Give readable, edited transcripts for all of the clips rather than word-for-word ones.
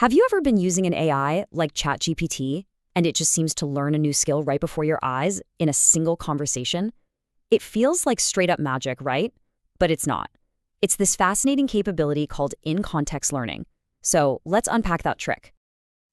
Have you ever been using an AI like ChatGPT and it just seems to learn a new skill right before your eyes in a single conversation? It feels like straight up magic, right? But it's not. It's this fascinating capability called in-context learning. So let's unpack that trick.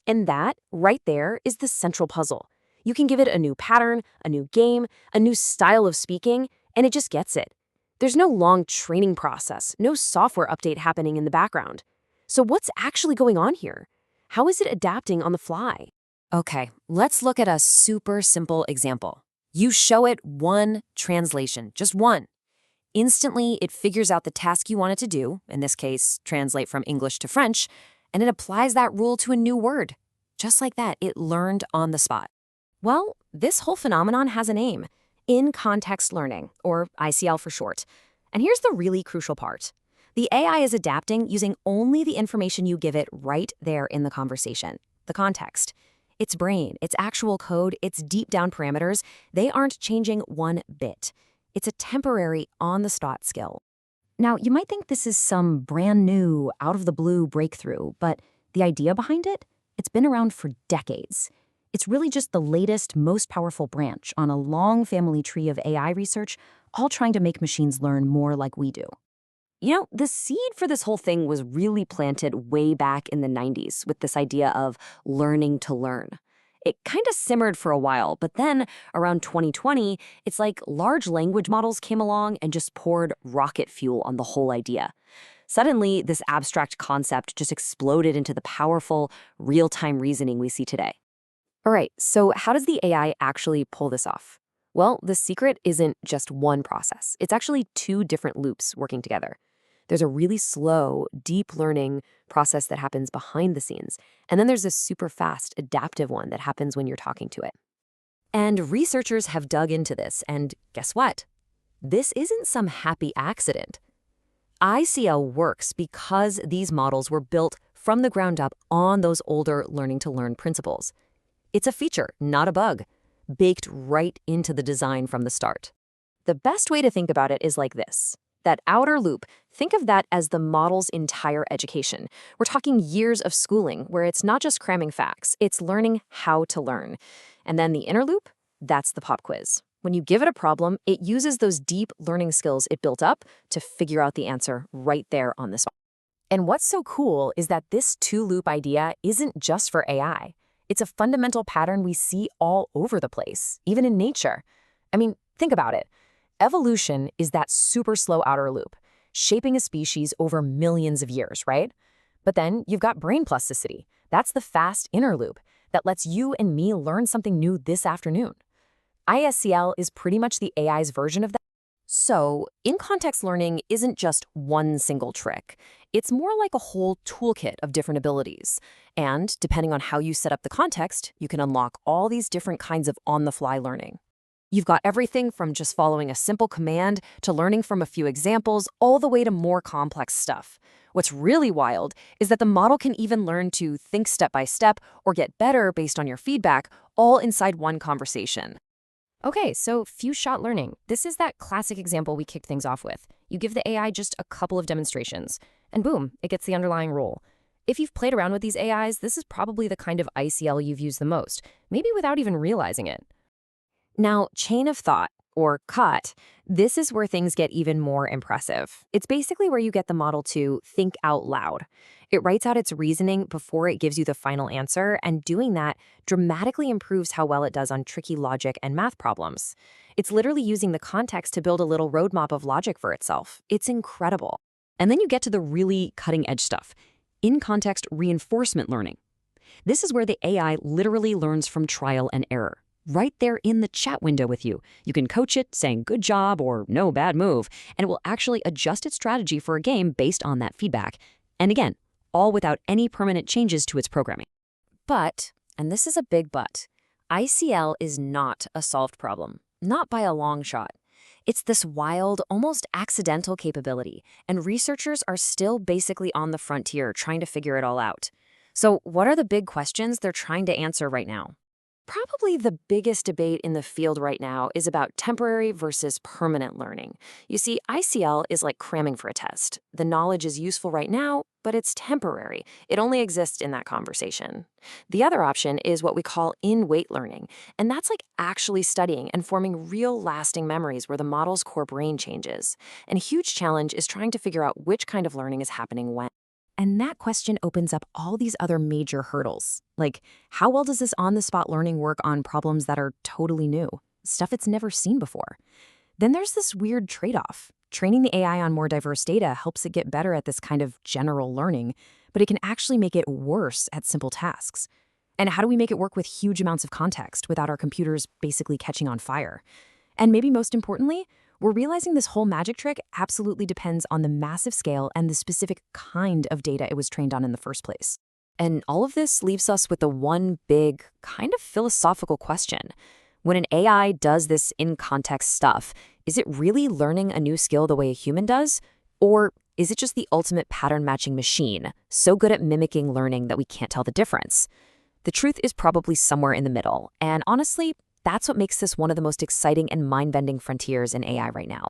And that, right there, is the central puzzle. You can give it a new pattern, a new game, a new style of speaking, and it just gets it. There's no long training process, no software update happening in the background. So what's actually going on here? How is it adapting on the fly? Okay, let's look at a super simple example. You show it one translation, just one. Instantly, it figures out the task you want it to do, in this case, translate from English to French, and it applies that rule to a new word. Just like that, it learned on the spot. Well, this whole phenomenon has a name, in-context learning, or ICL for short. And here's the really crucial part. The AI is adapting using only the information you give it right there in the conversation, the context. Its brain, its actual code, its deep down parameters, they aren't changing one bit. It's a temporary, on-the-spot skill. Now, you might think this is some brand new, out-of-the-blue breakthrough, but the idea behind it? It's been around for decades. It's really just the latest, most powerful branch on a long family tree of AI research, all trying to make machines learn more like we do. You know, the seed for this whole thing was really planted way back in the 90s with this idea of learning to learn. It kind of simmered for a while, but then around 2020, it's like large language models came along and just poured rocket fuel on the whole idea. Suddenly, this abstract concept just exploded into the powerful, real-time reasoning we see today. All right, so how does the AI actually pull this off? Well, the secret isn't just one process. It's actually two different loops working together. There's a really slow, deep learning process that happens behind the scenes. And then there's this super fast, adaptive one that happens when you're talking to it. And researchers have dug into this, and guess what? This isn't some happy accident. ICL works because these models were built from the ground up on those older learning-to-learn principles. It's a feature, not a bug, baked right into the design from the start. The best way to think about it is like this. That outer loop, think of that as the model's entire education. We're talking years of schooling where it's not just cramming facts, it's learning how to learn. And then the inner loop, that's the pop quiz. When you give it a problem, it uses those deep learning skills it built up to figure out the answer right there on the spot. And what's so cool is that this two-loop idea isn't just for AI. It's a fundamental pattern we see all over the place, even in nature. I mean, think about it. Evolution is that super slow outer loop, shaping a species over millions of years, right? But then you've got brain plasticity. That's the fast inner loop that lets you and me learn something new this afternoon. ISCL is pretty much the AI's version of that. So, in-context learning isn't just one single trick. It's more like a whole toolkit of different abilities. And depending on how you set up the context, you can unlock all these different kinds of on-the-fly learning. You've got everything from just following a simple command to learning from a few examples, all the way to more complex stuff. What's really wild is that the model can even learn to think step by step or get better based on your feedback, all inside one conversation. Okay, so few-shot learning. This is that classic example we kicked things off with. You give the AI just a couple of demonstrations, and boom, it gets the underlying rule. If you've played around with these AIs, this is probably the kind of ICL you've used the most, maybe without even realizing it. Now, chain of thought, or COT, this is where things get even more impressive. It's basically where you get the model to think out loud. It writes out its reasoning before it gives you the final answer, and doing that dramatically improves how well it does on tricky logic and math problems. It's literally using the context to build a little roadmap of logic for itself. It's incredible. And then you get to the really cutting-edge stuff, in-context reinforcement learning. This is where the AI literally learns from trial and error. Right there in the chat window with you. You can coach it, saying good job or no bad move, and it will actually adjust its strategy for a game based on that feedback. And again, all without any permanent changes to its programming. But, and this is a big but, ICL is not a solved problem, not by a long shot. It's this wild, almost accidental capability, and researchers are still basically on the frontier trying to figure it all out. So what are the big questions they're trying to answer right now? Probably the biggest debate in the field right now is about temporary versus permanent learning. You see, ICL is like cramming for a test. The knowledge is useful right now, but it's temporary. It only exists in that conversation. The other option is what we call in-wait learning, and that's like actually studying and forming real lasting memories where the model's core brain changes. And a huge challenge is trying to figure out which kind of learning is happening when. And that question opens up all these other major hurdles. Like, how well does this on-the-spot learning work on problems that are totally new? Stuff it's never seen before. Then there's this weird trade-off. Training the AI on more diverse data helps it get better at this kind of general learning, but it can actually make it worse at simple tasks. And how do we make it work with huge amounts of context without our computers basically catching on fire? And maybe most importantly, we're realizing this whole magic trick absolutely depends on the massive scale and the specific kind of data it was trained on in the first place. And all of this leaves us with the one big, kind of philosophical question. When an AI does this in-context stuff, is it really learning a new skill the way a human does? Or is it just the ultimate pattern-matching machine, so good at mimicking learning that we can't tell the difference? The truth is probably somewhere in the middle, and honestly, that's what makes this one of the most exciting and mind-bending frontiers in AI right now.